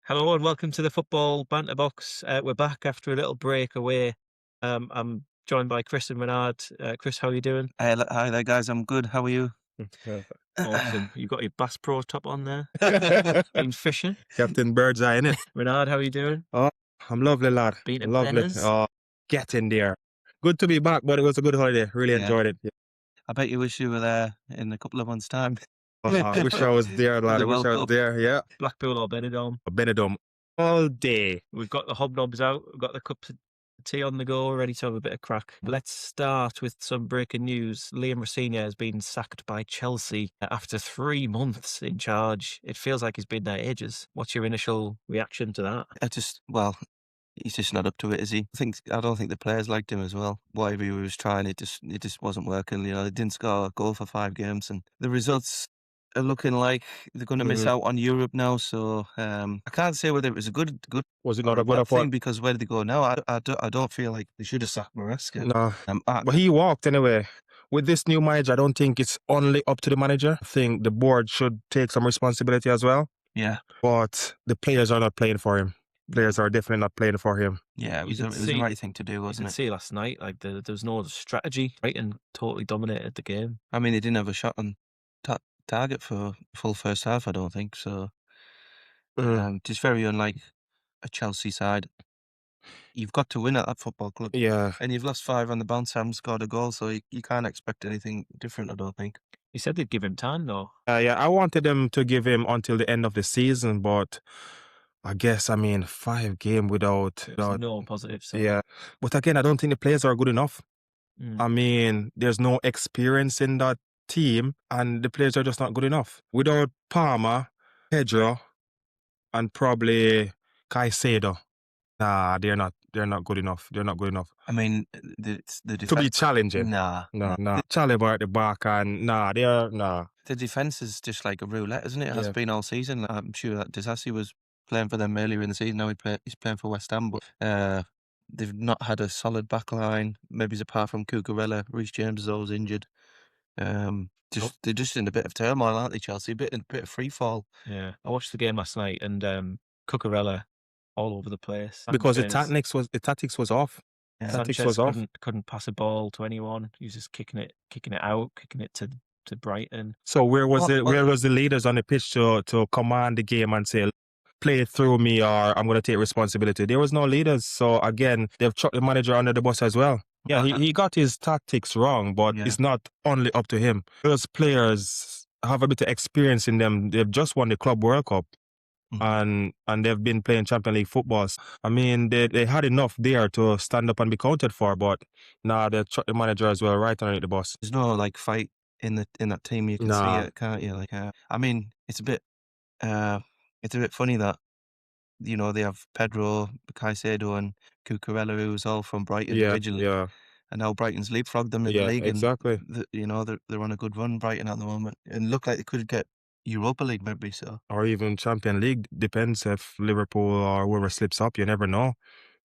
Hello and welcome to the Football Banter Box. We're back after a little break away. I'm joined by Chris and Renard. Chris, how are you doing? Hi there, guys. I'm good. How are you? Perfect. Awesome. You got your Bass Pro top on there. Been fishing. Captain Birdseye, innit? Renard, how are you doing? Oh, I'm lovely, lad. Been to Lovely. Benners? Oh, get in there. Good to be back, but it was a good holiday. Really Yeah. enjoyed it. Yeah. I bet you wish you were there in a couple of months' time. Oh, I wish I was there, lad. The I wish World I was Cup. there. Yeah. Blackpool or Benidorm? Benidorm all day. We've got the hobnobs out. We've got the cups of tea on the go, ready to have a bit of crack. Let's start with some breaking news. Liam Rossini has been sacked by Chelsea after 3 months in charge. It feels like he's been there ages. What's your initial reaction to that? Well, he's just not up to it, is he? I don't think the players liked him as well. Whatever he was trying, it just wasn't working. They didn't score a goal for 5 games, and the results are looking like they're going to miss out on Europe now. So I can't say whether it was a good Was it or not a a good bad thing effort? because where did they go now? I don't feel like they should have sacked Maresca. No. I- But he walked anyway. With this new manager, I don't think it's only up to the manager. I think the board should take some responsibility as well. yeah, But the players are not playing for him. Players are definitely not playing for him. yeah, You it could was the see- right thing to do, You wasn't could it? see last night, like there was no strategy, right, and totally dominated the game. I mean, they didn't have a shot on target for full first half, I don't think. So, just very unlike a Chelsea side. You've got to win at that football club, Yeah. and you've lost 5 on the bounce, haven't scored a goal, so you can't expect anything different, I don't think. He said they'd give him time, though. Yeah, I wanted them to give him until the end of the season, but I guess, 5 game without, No positive. So yeah. But again, I don't think the players are good enough. There's no experience in that team, and the players are just not good enough. Without Palmer, Pedro, and probably Caicedo, nah, they're not good enough. They're not good enough I mean, the to be defense. challenging. Nah, Nah. Chalobah at the back, and nah. the defense is just like a roulette, isn't it? It has Yeah. been all season. I'm sure that Disasi was playing for them earlier in the season. Now he's playing for West Ham, but they've not had a solid back line. Maybe apart from Cucurella, Reece James is always injured. They're just in a bit of turmoil, aren't they, Chelsea? A bit of free fall. yeah, I watched the game last night, and Cucurella all over the place. Because the Sanchez- tactics was off. Yeah. Tactics Sanchez was off. couldn't pass a ball to anyone. He was just kicking it out, kicking it to Brighton. So where was Well- the leaders on the pitch to command the game and say, play it through me, or I'm going to take responsibility? There was no leaders. So again, they've chucked the manager under the bus as well. Yeah, he got his tactics wrong, but Yeah. it's not only up to him. Those players have a bit of experience in them. They've just won the Club World Cup. And they've been playing Champions League football. They had enough there to stand up and be counted for, but now they chucked the manager as well right underneath the bus. There's no fight in that team. You can see Nah. it, can't you? It's a bit funny that they have Pedro, Caicedo, and Cucurella, who's all from Brighton originally, Yeah, and now Brighton's leapfrogged them in the yeah, league. exactly. And they're on a good run, Brighton at the moment, and look like they could get Europa League maybe. So Or even Champions League. Depends if Liverpool or whoever slips up. You never know.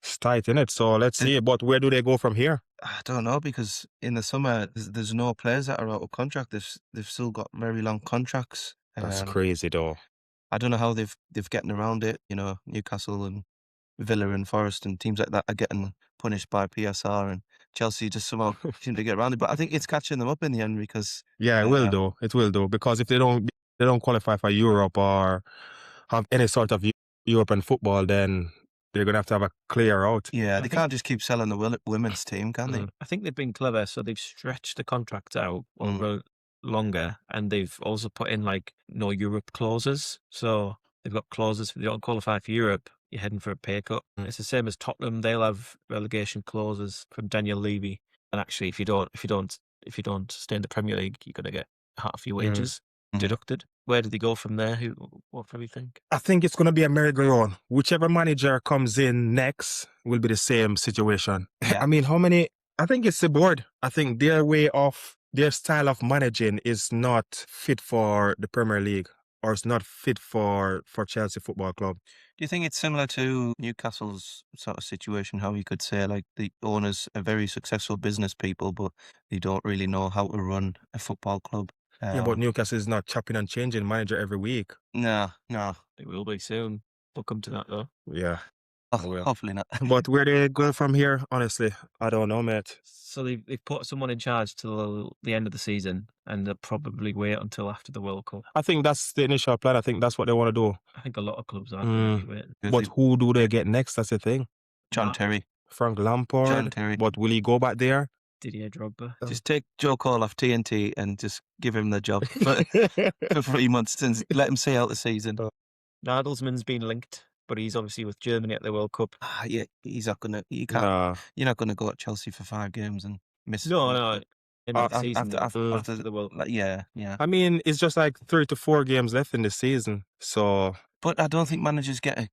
It's tight, innit? So let's see. But where do they go from here? I don't know, because in the summer there's no players that are out of contract. They've still got very long contracts. That's crazy, though. I don't know how they've getting around it. Newcastle and Villa and Forest and teams like that are getting punished by PSR, and Chelsea just somehow seem to get around it. But I think it's catching them up in the end, because Yeah, it will do. It will do, because if they don't qualify for Europe or have any sort of European football, then they're gonna have a clear out. they can't just keep selling the women's team, can they? I think they've been clever, so they've stretched the contract out over longer, and they've also put in no Europe clauses. So they've got clauses if you don't qualify for Europe, you're heading for a pay cut. It's the same as Tottenham; they'll have relegation clauses from Daniel Levy. And actually, if you don't stay in the Premier League, you're gonna get half your wages deducted. Where do they go from there? What do you think? I think it's gonna be a merry-go-round. Whichever manager comes in next will be the same situation. Yeah. I think it's the board. I think their style of managing is not fit for the Premier League, or it's not fit for Chelsea Football Club. Do you think it's similar to Newcastle's sort of situation? How you could say the owners are very successful business people, but they don't really know how to run a football club. Yeah, but Newcastle is not chopping and changing manager every week. No. It will be soon. We'll come to that though. Yeah. Oh, hopefully not. But where they go from here, honestly, I don't know, mate. So they've put someone in charge till the end of the season, and they'll probably wait until after the World Cup. I think that's the initial plan. I think that's what they want to do. I think a lot of clubs are going to be waiting. But who do they get next? That's the thing. John Terry. Frank Lampard. John Terry. But will he go back there? Didier Drogba. Just take Joe Cole off TNT and just give him the job for 3 months and let him see out the season. Nagelsmann's been linked, but he's obviously with Germany at the World Cup. Yeah, he's not gonna. You can't. You're not gonna go at Chelsea for 5 games and miss. No. Season after the World Cup. Yeah. I mean, it's just like 3 to 4 games left in the season. So, but I don't think managers get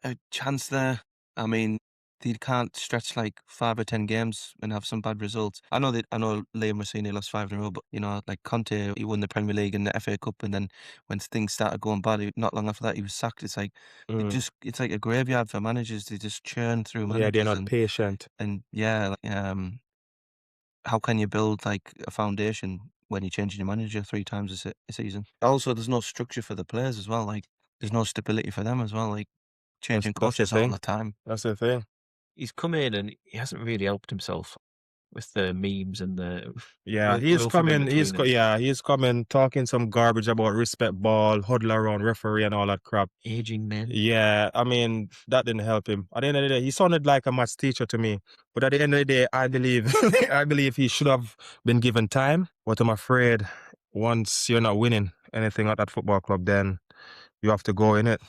a chance there. I mean, they can't stretch like 5 or 10 games and have some bad results. I know Liam Rossini lost 5 in a row, but like Conte, he won the Premier League and the FA Cup, and then when things started going bad, not long after that, he was sacked. It's like it's like a graveyard for managers. They just churn through managers. Yeah, they're not patient. And how can you build like a foundation when you're changing your manager 3 times a season? Also, there's no structure for the players as well. Like, there's no stability for them as well. Like, changing coaches all the time. That's the thing. He's come in and he hasn't really helped himself with the memes and the he's coming talking some garbage about respect ball, huddle around referee and all that crap. Aging men. Yeah, I mean that didn't help him. At the end of the day, he sounded like a maths teacher to me. But at the end of the day, I believe he should have been given time. But I'm afraid once you're not winning anything at that football club, then you have to go in it.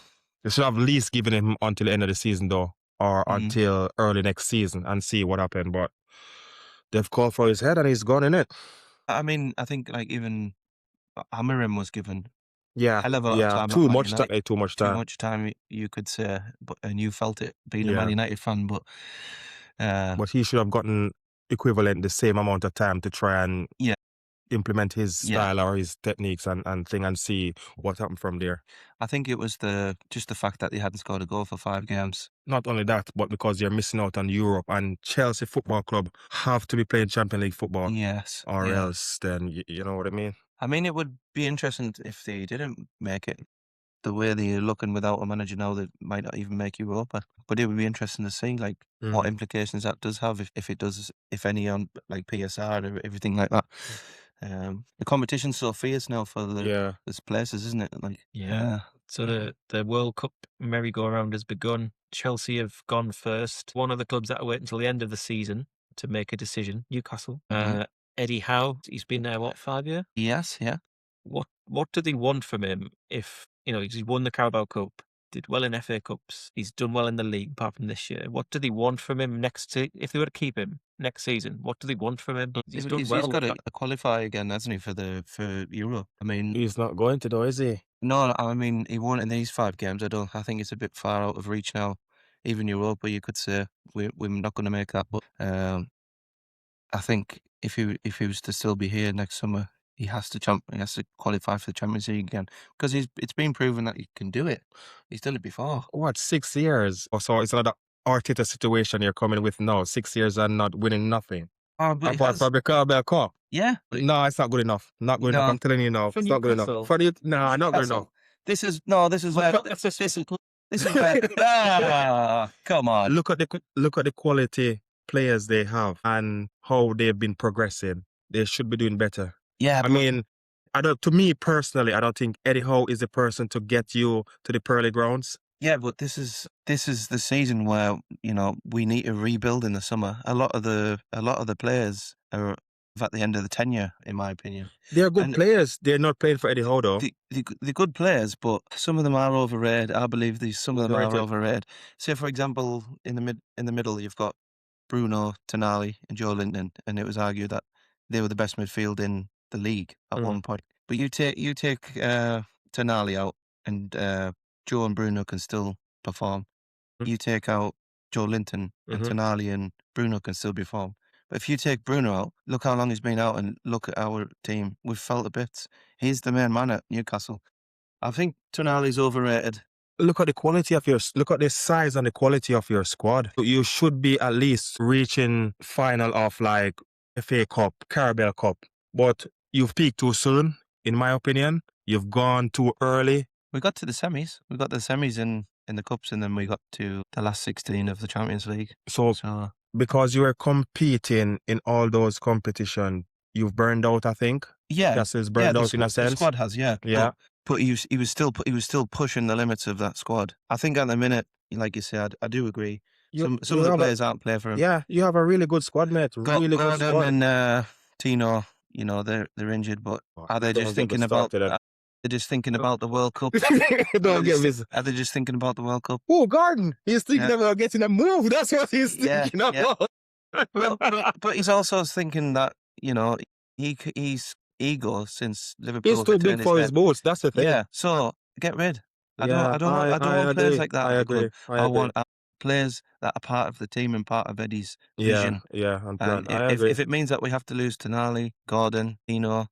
They should have at least given him until the end of the season though, or until early next season and see what happened. But they've called for his head and he's gone in it. I mean, I think like even Amarim was given a hell of a lot of time. Too much time. Too much time, you could say, and you felt it being a Man United fan. But he should have gotten equivalent the same amount of time to try and implement his style or his techniques and thing and see what happened from there. I think it was just the fact that they hadn't scored a goal for 5 games. Not only that, but because you're missing out on Europe, and Chelsea Football Club have to be playing Champions League football. Yes. Or else then, you know what I mean? I mean, it would be interesting if they didn't make it. The way they're looking without a manager now, that might not even make Europa. But it would be interesting to see like what implications that does have, if it does, if any, on like PSR or everything like that. The competition's so fierce now for there's places, isn't it? Like So the World Cup merry-go-round has begun. Chelsea have gone first. One of the clubs that are waiting until the end of the season to make a decision, Newcastle. Eddie Howe, he's been there 5 years? Yes, yeah. What do they want from him if he's won the Carabao Cup, did well in FA Cups, he's done well in the league apart from this year? What do they want from him if they were to keep him next season? What do they want from him? He's got to qualify again, hasn't he, for Euro? I mean, he's not going to though, is he? No, I mean, he won in these 5 games. I think it's a bit far out of reach now. Even Europa, you could say we're not going to make that. But I think if he was to still be here next summer, he has to qualify for the Champions League again, because it's been proven that he can do it. He's done it before. 6 years or so? It's another Arteta situation you're coming with now. 6 years and not winning nothing. Apart from the Carabao Cup. Yeah. No, it's not good enough. Not good enough. I'm telling you now. It's not good enough. For you, no, not good enough. This is where. Come on. Look at the quality players they have and how they've been progressing. They should be doing better. Yeah, I mean, to me personally, I don't think Eddie Howe is the person to get you to the pearly grounds. Yeah, but this is the season where we need to rebuild in the summer. A lot of the players are at the end of the tenure, in my opinion. They're good players. They're not playing for Eddie Howe, though. They're good players, but some of them are overrated. I believe some of them are overrated. Say, for example, in the middle, you've got Bruno, Tonali, and Joe Linton, and it was argued that they were the best midfield in the league at one point. But you take Tonali out, and Joe and Bruno can still perform. You take out Joe Linton, and Tonali and Bruno can still perform. But if you take Bruno out, look how long he's been out, and look at our team. We've felt a bit. He's the main man at Newcastle. I think Tonali's overrated. Look at the size and the quality of your squad. You should be at least reaching final of like FA Cup, Carabao Cup. But you've peaked too soon, in my opinion. You've gone too early. We got to the semis. We got the semis in in the cups, and then we got to the last 16 of the Champions League. So So because you were competing in all those competition, you've burned out, I think. yeah, Castle's burned out in a the sense. squad has, yeah. Yeah. But he was still pushing the limits of that squad. I think at the minute, like you said, I do agree. Some of the players aren't playing for him. Yeah, you have a really good squad, mate. Really good Gordon squad. and Tino, they're injured, but are they just thinking about? They're just thinking about the World Cup. Don't get me. Are they just thinking about the World Cup? Oh, Gordon, he's thinking about getting a move. That's what he's thinking about. But he's also thinking that he's ego since Liverpool. He's too big for his boots. That's the thing. Yeah, so get rid. I don't want players like that. I agree. I want players that are part of the team and part of Eddie's vision. Yeah, and plan. If it means that we have to lose Tonali, Gordon, Tino,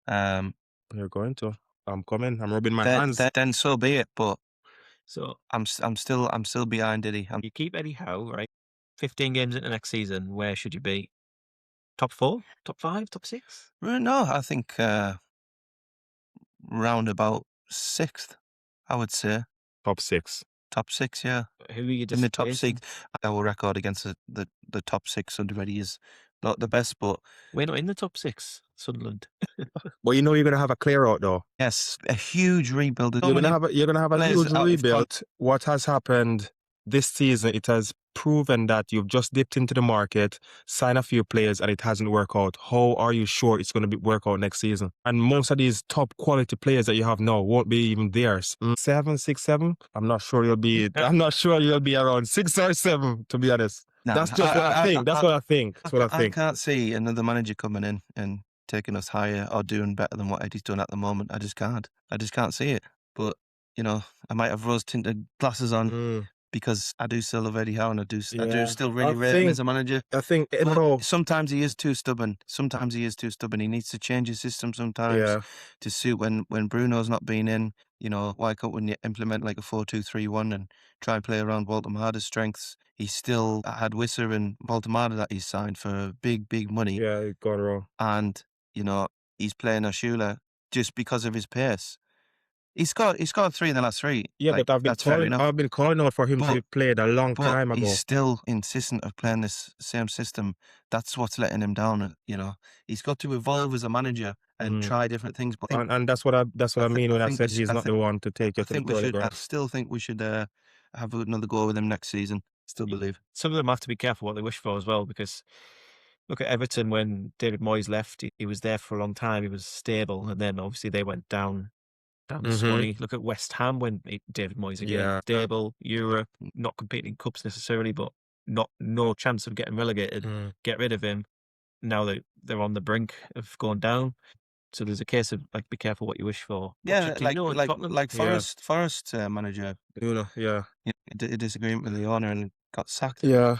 you're going to. I'm coming. I'm rubbing my hands. Then so be it. But So I'm still behind Eddie. you keep Eddie Howe, right? 15 games into next season. Where should you be? Top 4, top 5, top 6? No, I think round about 6th. I would say Top 6. top 6. Yeah. Who are you In the top displacing? 6? Our record against the top 6 under Eddie is not the best, but We're not in the top 6, Sunderland. But you know you're gonna have a clear out though. yes, a huge rebuild. You're gonna have a players huge out of rebuild. What has happened this season? It has proven that you've just dipped into the market, signed a few players, and it hasn't worked out. How are you sure it's going to work out next season? And most of these top quality players that you have now won't be even theirs. 7, 6, 7. I'm not sure you'll be. I'm not sure you'll be around 6 or 7. To be honest, that's just what I think. That's what I think. That's what I think. I can't see another manager coming in and taking us higher or doing better than what Eddie's done at the moment. I just can't. I just can't see it. But I might have rose-tinted glasses on. Because I do still love Eddie Howe, and I do still really rate him as a manager. I think sometimes he is too stubborn. He needs to change his system sometimes to suit when Bruno's not being in. Why can't we implement like a 4-2-3-1 and try and play around Baltamader's strengths? He still had Wisser and Baltamada that he's signed for big money. Yeah, he got it wrong. And he's playing Ashula just because of his pace. He scored 3 in the last 3. Yeah, but I've been calling out for him to play a long time ago. He's still insistent of playing this same system. That's what's letting him down. He's got to evolve as a manager and try different things. But and that's what I mean when I said he's not the one to take you to the program. I still think we should have another go with him next season. Still believe. Some of them have to be careful what they wish for as well, because look at Everton when David Moyes left. He was there for a long time. He was stable, and then obviously they went down the squad. Look at West Ham when David Moyes again. Stable, Europe, not competing in cups necessarily, but no chance of getting relegated. Get rid of him. Now they're on the brink of going down. So there's a case of like, be careful what you wish for. Like Forest manager. A disagreement with the owner and got sacked. Yeah.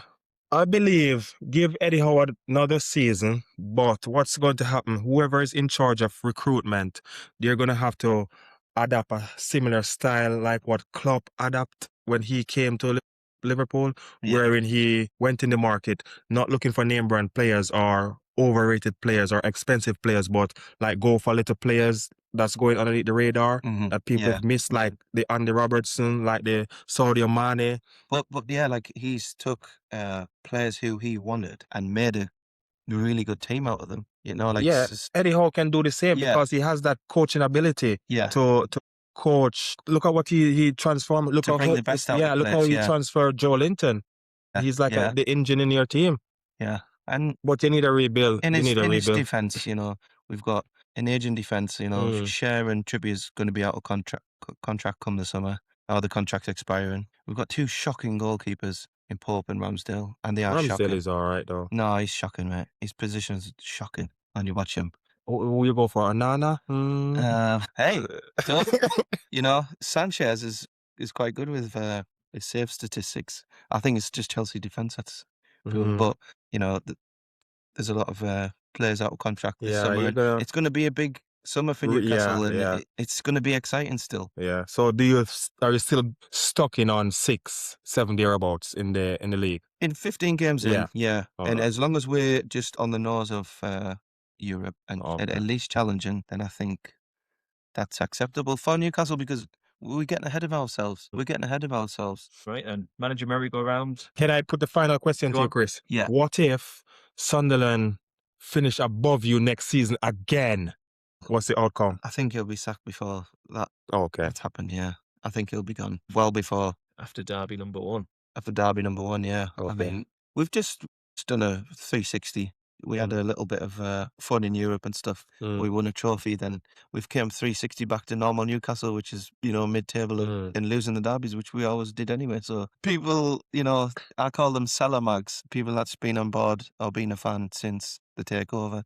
I believe give Eddie Howard another season, but what's going to happen? Whoever is in charge of recruitment, they're going to have to adapt a similar style like what Klopp adapted when he came to Liverpool, wherein he went in the market not looking for name brand players or overrated players or expensive players, but like go for little players that's going underneath the radar that people have missed, like the Andy Robertson, like the Sadio Mane. But like he's took players who he wanted and made a really good team out of them. Eddie Howe can do the same because he has that coaching ability to coach. Look at what he transformed. Look to bring the best out of look how he transferred Joe Linton. He's like the engine in your team. Yeah. But you need a rebuild. In his defence, we've got an aging defence. Cher and Trippier's going to be out of contract come the summer, or the contract expiring. We've got 2 shocking goalkeepers in Pope and Ramsdale, and they are shocking. Ramsdale is all right though. No, he's shocking, mate. His position's shocking, and you watch him. Who you go for? Anana? Hey, Sanchez is quite good with his save statistics. I think it's just Chelsea defence that's good, but there's a lot of players out of contract this summer. It's going to be a big summer for Newcastle, and it's going to be exciting still. Yeah. So are you still stuck in on 6, 7 thereabouts in the league? In 15 games in, Oh, and as long as we're just on the nose of Europe and at least challenging, then I think that's acceptable for Newcastle, because We're getting ahead of ourselves. Right, and manager merry-go-round. Can I put the final question Go to you, on. Chris? Yeah. What if Sunderland finish above you next season again? What's the outcome? I think he'll be sacked before Okay. that's happened, yeah. I think he'll be gone well before. After Derby number 1. After Derby number 1, yeah. I Okay. mean, we've just done a 360. We had a little bit of fun in Europe and stuff. We won a trophy, then we've came 360 back to normal Newcastle, which is, mid-table and losing the derbies, which we always did anyway. So people, I call them seller mags, people that's been on board or been a fan since the takeover.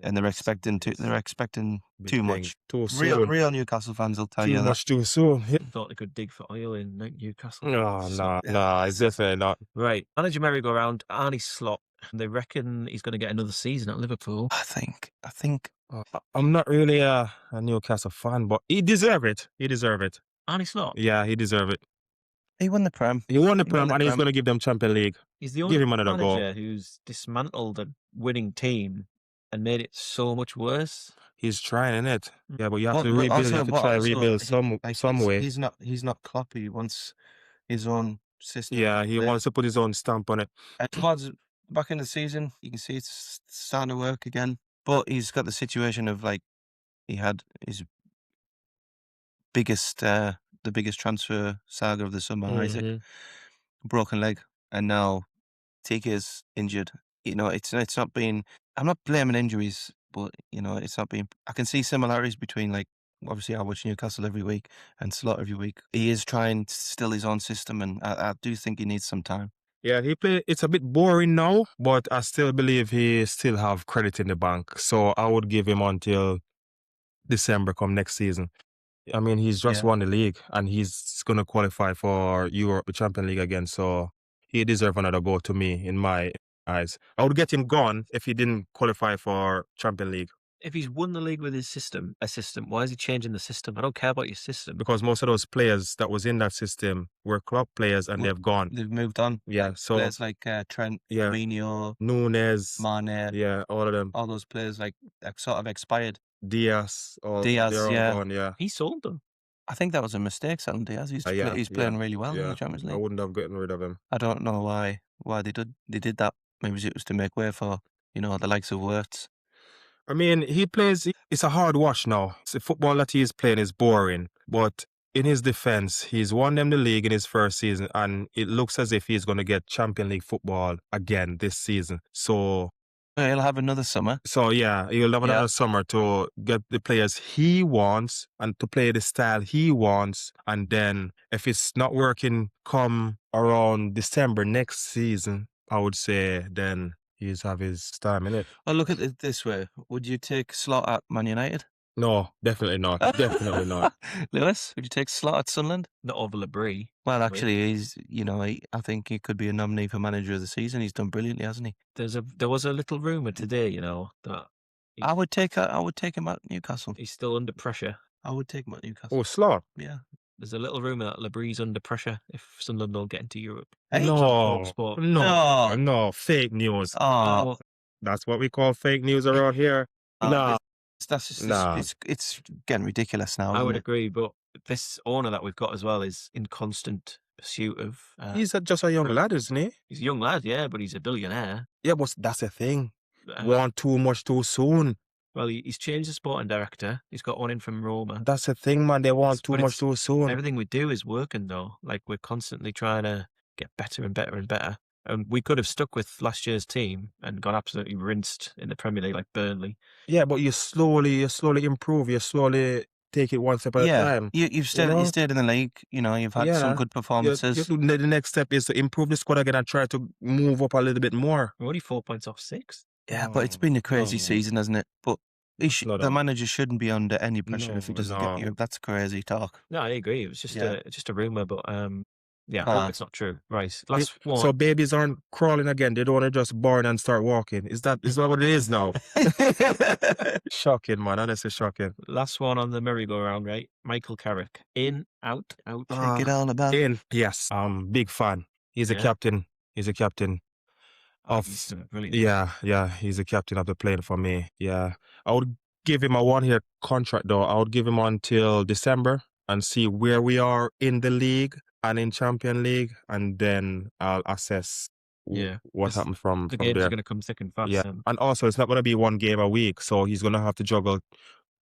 And they're expecting too much. Too soon. Real Newcastle fans will tell you Too that. much too soon. Thought they could dig for oil in Newcastle. No, It's not- nah, it's definitely not. Right, manager merry-go-round, Arnie Slot. They reckon he's going to get another season at Liverpool. I think I'm not really a Newcastle fan, but he deserve it. Arnie Slot? Yeah, he deserve it. he won the Prem. He won the Prem and he's going to give them Champions League. He's the Give only him another go. manager who's dismantled a winning team and made it so much worse. He's trying it. Yeah, but you have Well, to but rebuild. also- You have to but try also, rebuild he- some way. He's not Klopp. He wants his own system. Yeah, he Play. wants to put his own stamp on it. And towards back in the season, you can see it's starting to work again. But he's got the situation of he had his biggest transfer saga of the summer, Isaac, broken leg, and now TK's injured. It's not been. I'm not blaming injuries, but it's not been. I can see similarities between obviously I watch Newcastle every week and Slot every week. He is trying still his own system, and I do think he needs some time. Yeah, it's a bit boring now, but I still believe he still have credit in the bank. So I would give him until December come next season. I mean, he's just won the league and he's going to qualify for Europe, the Champions League again. So he deserves another go to me, in my eyes. I would get him gone if he didn't qualify for Champions League. If he's won the league with his system, why is he changing the system? I don't care about your system. Because most of those players that was in that system were club players and they've gone. They've moved on. Yeah, so Players like Trent, Firmino, Nunes, Mane, yeah, all of them. all those players sort of expired. Diaz, Diaz, they're all yeah. gone, yeah. He sold them. I think that was a mistake selling Diaz. He's playing really well in the Champions League. I wouldn't have gotten rid of him. I don't know why they did that. Maybe it was to make way for the likes of Wirtz. I mean, it's a hard watch now. The football that he's playing is boring, but in his defense, he's won them the league in his first season, and it looks as if he's going to get Champions League football again this season. So he'll have another summer. So yeah, he'll have another summer to get the players he wants and to play the style he wants. And then if it's not working come around December next season, I would say then he's have his time in it. Well, look at it this way. Would you take Slot at Man United? No, definitely not. Definitely not. Lewis, would you take Slot at Sunderland? Not over Labrie. Well, actually, he's, I think he could be a nominee for manager of the season. He's done brilliantly, hasn't he? There was a little rumour today, that I would take him at Newcastle. he's still under pressure. I would take him at Newcastle. Oh, Slot. Yeah. There's a little rumour that Labrie's under pressure if Sunderland don't get into Europe. Hey, No, fake news. Oh, That's what we call fake news around here. Nah. It's getting ridiculous now. I would isn't it? agree, but this owner that we've got as well is in constant pursuit of. He's just a young lad, isn't he? He's a young lad, yeah, but he's a billionaire. Yeah, but that's the thing. Uh, Want too much too soon. Well, he's changed the sporting director. He's got one in from Roma. That's the thing, man. They want too much too soon. Everything we do is working, though. We're constantly trying to get better and better and better. And we could have stuck with last year's team and got absolutely rinsed in the Premier League like Burnley. Yeah, but you slowly improve. You slowly take it one step at a time. You've stayed in the league. You've had some good performances. The next step is to improve the squad again and try to move up a little bit more. We're only 4 points off 6. Yeah, but it's been a crazy season, hasn't it? But the manager shouldn't be under any pressure if he doesn't get you. That's crazy talk. No, I agree. It was just a rumour, but I hope it's not true. Right, last one. So babies aren't crawling again. They don't want to just born and start walking. Is that what it is now? Shocking, man. Honestly, shocking. Last one on the merry-go-round, right? Michael Carrick. In, out. Get on about. In, yes. Big fan. He's a captain. He's a captain. He's brilliant. Yeah, he's the captain of the plane for me. Yeah, I would give him a 1-year contract though. I would give him until December, and see where we are in the league and in Champion League, and then I'll assess what 'cause happened from the games there. are going to come thick and fast. Yeah, and also it's not going to be one game a week, so he's going to have to juggle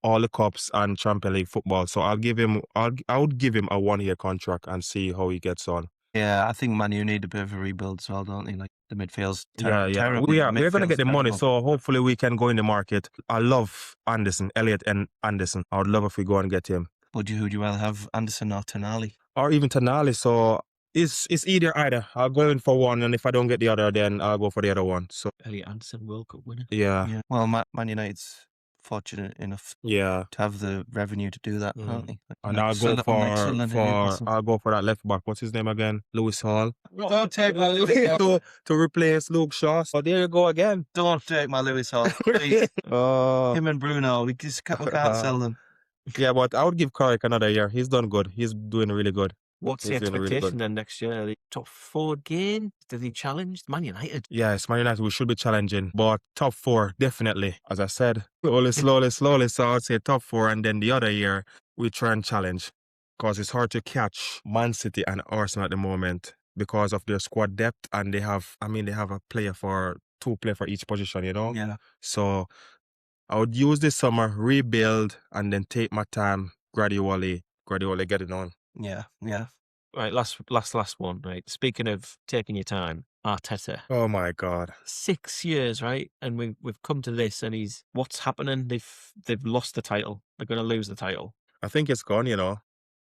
all the cups and Champion League football. So I would give him a 1-year contract and see how he gets on. Yeah, I think Man U need a bit of a rebuild as well, don't they? Like the midfield's Yeah. terrible. We're going to Midfield's get the money, terrible. so hopefully we can go in the market. I love Anderson, Elliot and Anderson. I would love if we go and get him. Who would you rather have, Anderson or Tonali? Or even Tonali, so it's either. I'll go in for one, and if I don't get the other, then I'll go for the other one. So Elliot Anderson World Cup winner. yeah. Well, Man United's fortunate enough to have the revenue to do that, aren't they? Like, And I'll go for that left back. What's his name again? Lewis Hall. Don't take my Lewis Hall. to replace Luke Shaw. So there you go again. Don't take my Lewis Hall, please. Oh. Him and Bruno, we can't sell them. Yeah, but I would give Carrick another year. He's done good. He's doing really good. What's the expectation then next year? The top 4 again? Does he challenge Man United? Yeah, it's Man United. We should be challenging, but top 4 definitely. As I said, slowly. So I'd say top 4, and then the other year we try and challenge, because it's hard to catch Man City and Arsenal at the moment because of their squad depth, and they have a two player for each position, you know. Yeah. So I would use this summer, rebuild, and then take my time gradually get it on. Yeah. Right, last one, right? Speaking of taking your time, Arteta. Oh my God. 6 years, right? And we've come to this, and what's happening? They've lost the title. They're going to lose the title. I think it's gone, you know.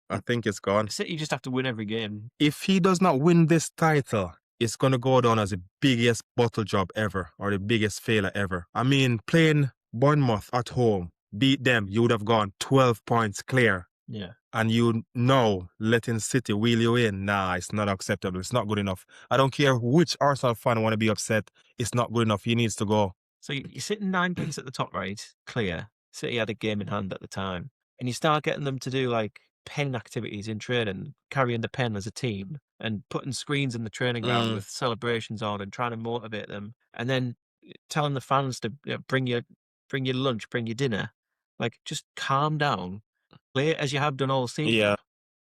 I think it's gone. City just have to win every game. If he does not win this title, it's going to go down as the biggest bottle job ever, or the biggest failure ever. I mean, playing Bournemouth at home, beat them, you would have gone 12 points clear. Yeah. And letting City wheel you in, nah, it's not acceptable. It's not good enough. I don't care which Arsenal fan want to be upset. It's not good enough. He needs to go. So you're sitting 9 points at the top, right? Clear. City had a game in hand at the time. And you start getting them to do like pen activities in training, carrying the pen as a team and putting screens in the training ground with celebrations on and trying to motivate them. And then telling the fans to bring your lunch, bring your dinner. Like, just calm down. Play it as you have done all season. Yeah,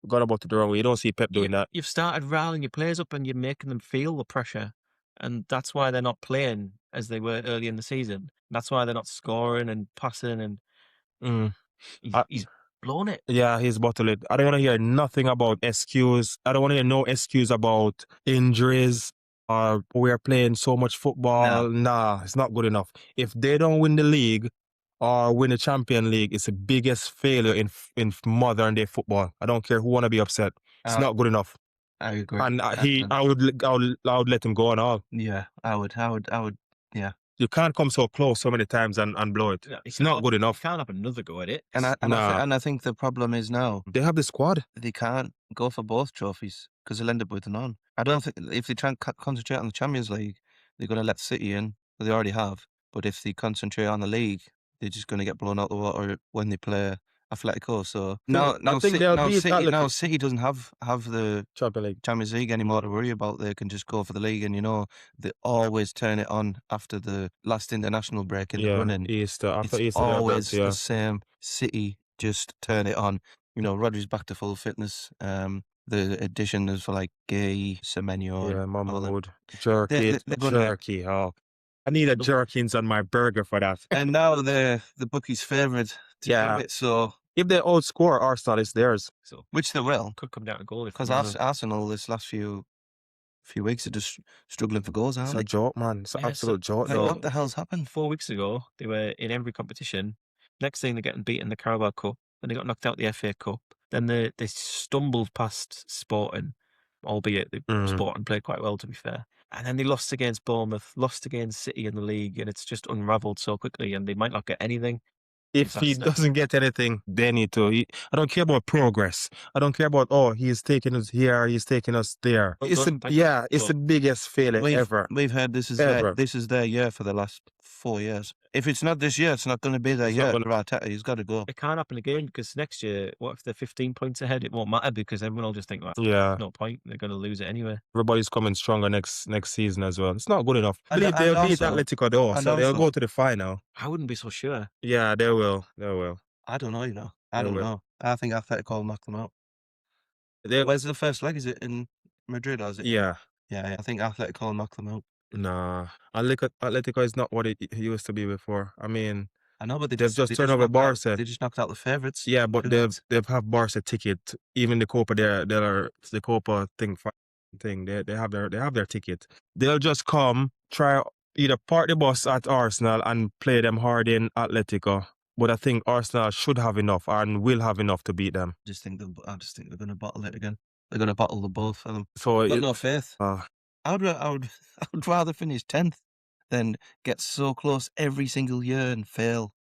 got about it the wrong way. You don't see Pep doing that. You've started riling your players up and you're making them feel the pressure. And that's why they're not playing as they were early in the season. That's why they're not scoring and passing. And he's blown it. Yeah, he's bottled it. I don't want to hear nothing about excuse. I don't want to hear no excuse about injuries or we're playing so much football. Nah, it's not good enough. If they don't win the league or win the Champion League, it's the biggest failure in modern day football. I don't care who want to be upset. It's not good enough. I agree. And I would let him go and all. Yeah, I would. Yeah. You can't come so close so many times and blow it. Yeah, it's not good enough. You can't have another go at it. And I think the problem is now they have the squad. They can't go for both trophies because they'll end up with none. I don't think if they try and concentrate on the Champions League, they're going to let City in. They already have. But if they concentrate on the league, they're just going to get blown out the water when they play Atletico. So City doesn't have the Champions League anymore to worry about. They can just go for the league, and they always turn it on after the last international break in the running. After Easter, always the same. City just turn it on. Rodri's back to full fitness. The addition for like Gay, Semenyo, Mahmoud, jerky. Oh, I need a jerkins on my burger for that. And now the bookie's favourite to do it. So if they outscore Arsenal, it's theirs. So which they will. Could come down to goal because Arsenal this last few weeks are just struggling for goals, aren't they? It's a joke, man. It's an absolute joke. Like, what the hell's happened? 4 weeks ago, they were in every competition. Next thing, they're getting beaten in the Carabao Cup. Then they got knocked out the FA Cup. Then they stumbled past Sporting, albeit Sporting played quite well, to be fair. And then they lost against Bournemouth, lost against City in the league, and it's just unravelled so quickly, and they might not get anything. If he doesn't get anything, they need to. I don't care about progress. I don't care about, he's taking us here, he's taking us there. It's the biggest failure ever. We've heard this is their year for the last 4 years. If it's not this year, it's not going to be their year. Arteta, he's got to go. It can't happen again because next year, what if they're 15 points ahead? It won't matter because everyone will just think, no point. They're going to lose it anyway. Everybody's coming stronger next season as well. It's not good enough. I believe they'll beat Atletico though, so they'll go to the final. I wouldn't be so sure. Yeah, they will. I don't know, I They don't will. know. I think Atletico will knock them out. They, Where's the first leg? Is it in Madrid or is it? yeah. Yeah, I think Atletico will knock them out. Nah. Atletico is not what it used to be before. I mean, I know, but they've just turned over knocked out- Barca. They just knocked out the favourites. Yeah, but 2-0. they've have Barca ticket. Even the Copa, the Copa thing. They have their ticket. They'll just come try either park the bus at Arsenal and play them hard in Atletico. But I think Arsenal should have enough and will have enough to beat them. I just think they're going to bottle it again. They're going to bottle the both of them. So I've got no faith. uh, I would rather finish 10th than get so close every single year and fail.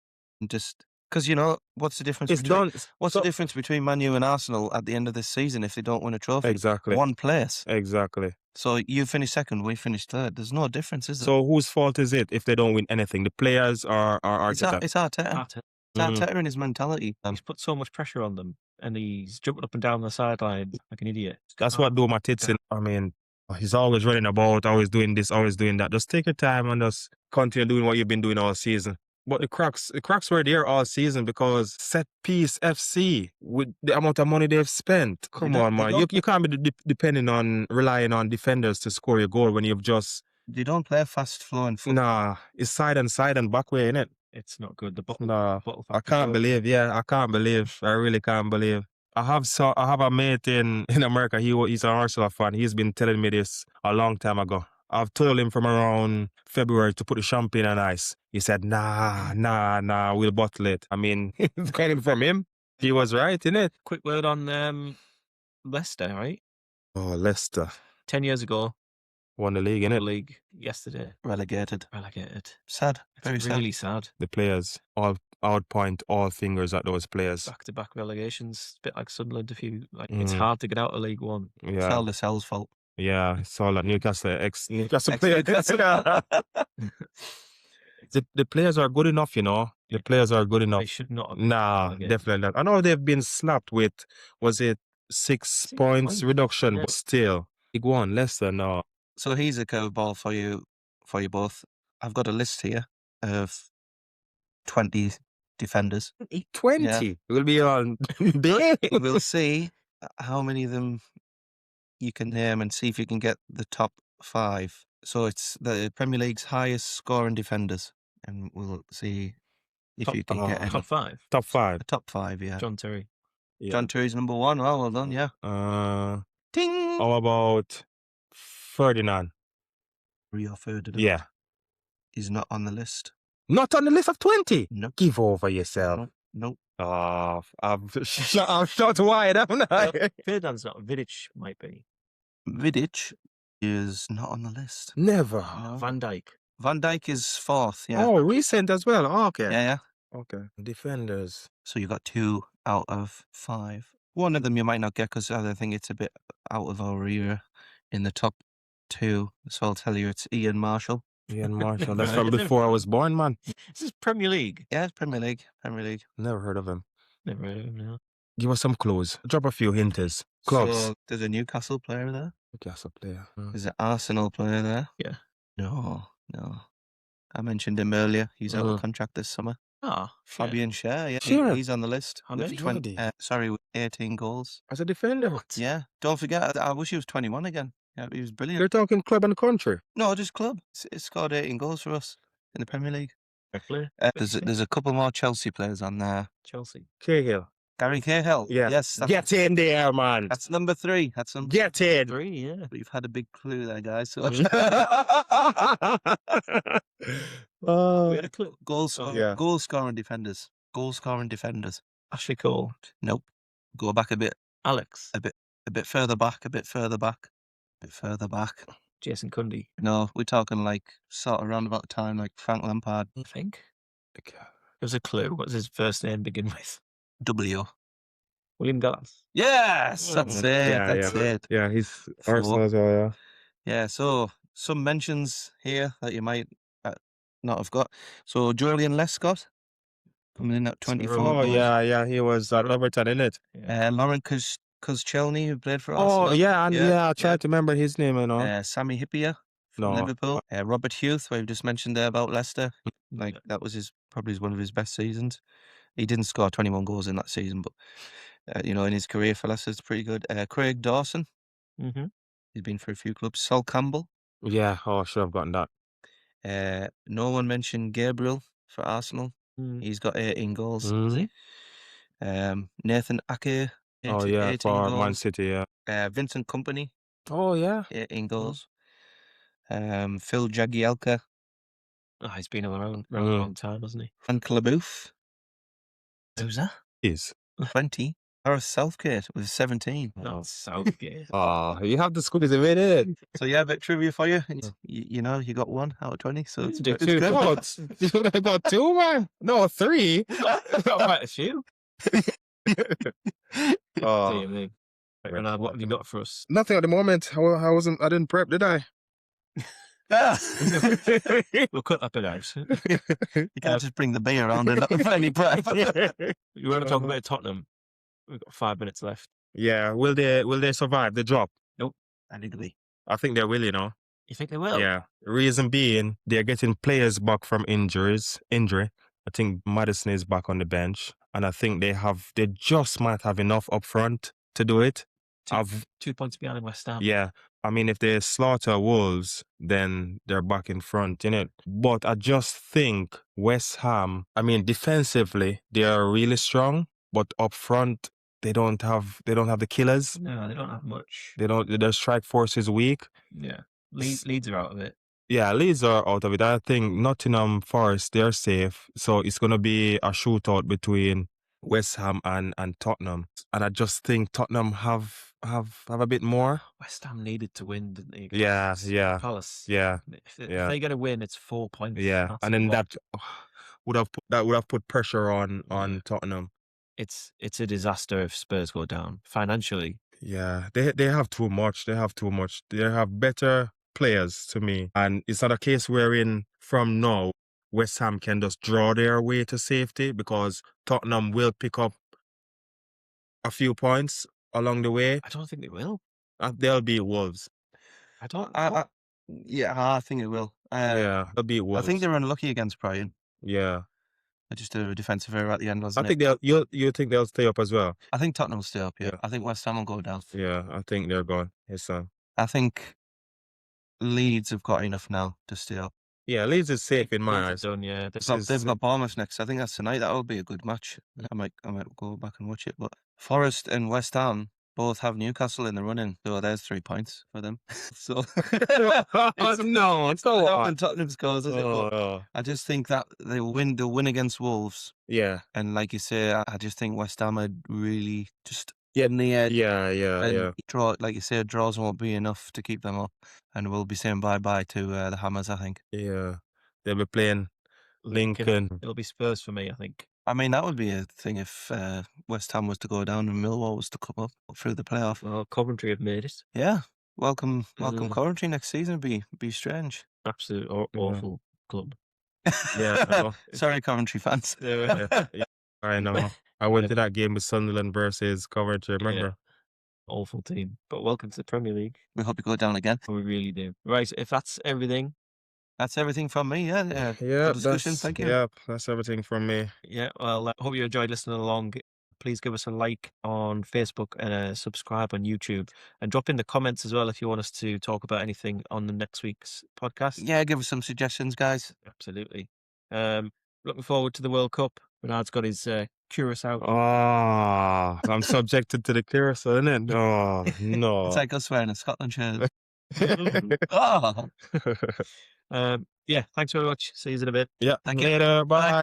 And just because what's the difference? it's done. What's the difference between Man U and Arsenal at the end of this season if they don't win a trophy? Exactly. One place. Exactly. So you finish second, we finish third. There's no difference, is there? So whose fault is it if they don't win anything? The players or Arteta? It's Arteta. It's Arteta and his mentality. He's put so much pressure on them, and he's jumping up and down the sideline like an idiot. That's what do my tits in. I mean, he's always running about, always doing this, always doing that. Just take your time and just continue doing what you've been doing all season. But the cracks were there all season because Set Piece FC, with the amount of money they've spent. Come on, man. You can't be relying on defenders to score your goal when you've just... They don't play fast flowing football. Nah, it's side and back way, innit? It's not good. The bottle. Nah, bottle I can't believe. Yeah, I can't believe. I really can't believe. I have a mate in America. He's an Arsenal fan. He's been telling me this a long time ago. I've told him from around February to put the champagne on ice. He said, nah, we'll bottle it. I mean, coming from him, he was right, innit? Quick word on Leicester, right? Oh, Leicester 10 years ago, won the league, the innit? league. Yesterday, Relegated. It's Sad. Very sad. really sad. The players all outpoint all fingers at those players. Back-to-back relegations, bit like Sunderland. It's hard to get out of League One. It's Yeah, all the Cell's fault. yeah. It's all that Newcastle Ex-Newcastle. player. The players are good enough, The players are good enough. They should not have Nah, relegated. definitely not. I know they've been slapped with, was it 6 points reduction, Yeah. but still. League One, Leicester, no. So here's a curveball for you both. I've got a list here of 20 defenders. 20. Yeah. We'll be on day. We'll see how many of them you can name and see if you can get the top 5. So it's the Premier League's highest scoring defenders, and we'll see if you can get any. Top 5. Top 5. The top 5, yeah. John Terry. Yeah. John Terry's number 1. Oh, well done, yeah. Ting! How about Ferdinand? Rio Ferdinand. Yeah. He's not on the list. Not on the list of 20? No. Give over yourself. Nope. Oh, I'm shot wide, haven't I? Ferdinand's not. Vidic might be. Vidic is not on the list. Never. No. Van Dijk. Van Dijk is 4th, yeah. Oh, recent as well. Oh, okay. Yeah. Okay. Defenders. So you got 2 out of 5. One of them you might not get because I think it's a bit out of our era in the top 2. So I'll tell you, it's Ian Marshall. Ian Marshall. That's from before I was born, man. This is Premier League. Yeah, it's Premier League. Never heard of him. Never heard of him now. Give us some clues. Drop a few hints. Clubs. So there's a Newcastle player there. Newcastle player. There's an Arsenal player there. Yeah. No. I mentioned him earlier. He's out of contract this summer. Ah, Fabian Schär, yeah. Schär. He's on the list. How with many? 20, with 18 goals. As a defender. Yeah. Don't forget, I wish he was 21 again. Yeah, he was brilliant. You're talking club and country. No, just club. He scored 18 goals for us in the Premier League. Fair. There's a couple more Chelsea players on there. Chelsea. Cahill. Gary Cahill. Yeah. Yes. Get in there, man. That's number 3. That's number Get in. 3, yeah. We've had a big clue there, guys. So We had a clue. goal scoring defenders. Ashley Cole. Nope. Go back a bit. Alex. A bit further back. Jason Cundy. No, we're talking like sort of around about the time like Frank Lampard. I think. There's a clue. What's his first name begin with? W. William Gallas. Yes, that's it. That's it. Yeah, he's 4. Arsenal as well, yeah. Yeah, so some mentions here that you might not have got. So Julian Lescott coming in at 24. Oh, yeah, he was at Everton, innit? Lauren Koscielny, who played for Arsenal. Oh, yeah, I tried to remember his name, Sammy Hippier from Liverpool. Robert Hughes, we've just mentioned there about Leicester. Like that was probably one of his best seasons. He didn't score 21 goals in that season, but in his career for Leicester, it's pretty good. Craig Dawson, Mm-hmm. he's been for a few clubs. Sol Campbell. Yeah, oh, I should have gotten that. No one mentioned Gabriel for Arsenal. He's got 18 goals. Mhm. Nathan Ake, Oh, yeah, 18 for Man goals. City, yeah. Vincent Kompany, Oh, yeah. 18 goals. Phil Jagielka Oh, he's been around a long time, hasn't he? and Clabooth. Who's that? Is. 20. Horace Southgate with 17. That's Southgate. Oh, you have the squeeze a minute. So yeah, a bit trivia for you. And you got 1 out of 20, so it's did good. two. What? I got 2, man. No, 3. Got quite a few. Oh, Same thing. Right, what have you got for us? nothing at the moment. I didn't prep, did I? We'll cut that bit out. You can't just bring the beer around and not for any prep. You want to talk about Tottenham? We've got 5 minutes left. Yeah, will they survive the drop? I agree. I think they will, You think they will? Yeah. Reason being, they're getting players back from injury. I think Maddison is back on the bench, and I think they just might have enough up front to do it. 2 points behind West Ham. Yeah. I mean, if they slaughter Wolves, then they're back in front, innit? But I just think West Ham, I mean, defensively, they are really strong, but up front, they don't have the killers. No, they don't have much. Their strike force is weak. Yeah. Leeds are out of it. Yeah, Leeds are out of it. I think Nottingham Forest, they're safe. So it's going to be a shootout between West Ham and Tottenham. And I just think Tottenham have a bit more. West Ham needed to win, didn't they? Yeah. Palace. Yeah. If they're going to win, it's 4 points. Yeah. That's And then a lot. that would have put pressure on Tottenham. It's a disaster if Spurs go down financially. Yeah, they have too much. They have better players to me. And it's not a case wherein from now West Ham can just draw their way to safety, because Tottenham will pick up a few points along the way. I don't think they will. They'll beat Wolves. I think it will. Yeah, they'll beat I Wolves. think they were unlucky against Brighton. Yeah. They just did a defensive error at the end, I wasn't think you think they'll stay up as well? I think Tottenham will stay up, yeah. Yeah. I think West Ham will go down. Yeah, I think they're gone. Yes, sir. I think Leeds have got enough now to stay up. Yeah, Leeds is safe in my eyes. Done, yeah. They've got Bournemouth next. I think that's tonight. That'll be a good match. I might go back and watch it. But Forest and West Ham both have Newcastle in the running, so there's 3 points for them. So No, it's not not when Tottenham scores, is it? But Oh, I just think that they'll win against Wolves. yeah. And like you say, I just think West Ham are really just getting the edge. Yeah. Like you say, draws won't be enough to keep them up, and we'll be saying bye-bye to the Hammers, I think. Yeah. They'll be playing Lincoln. It'll be Spurs for me, I think. I mean, that would be a thing if West Ham was to go down and Millwall was to come up through the playoff. Well, Coventry have made it. Yeah. Welcome Coventry next season. Be strange. Absolute awful club. Yeah, I know. Sorry, Coventry fans. Yeah. I know. I went to that game with Sunderland versus Coventry, remember? Awful team. But welcome to the Premier League. We hope you go down again. We really do. Right, if that's everything. That's everything from me, yeah. Yeah, good discussion, thank you. Yeah, that's everything from me. Yeah, well, I hope you enjoyed listening along. Please give us a like on Facebook and a subscribe on YouTube. And drop in the comments as well if you want us to talk about anything on the next week's podcast. Yeah, give us some suggestions, guys. Absolutely. Looking forward to the World Cup. Bernard's got his Curacao. Oh, I'm subjected to the Curacao, isn't it? Oh, no. It's like us wearing a Scotland shirt. Oh. Yeah, thanks very much. See you in a bit. Yeah, Thank you. later. Bye.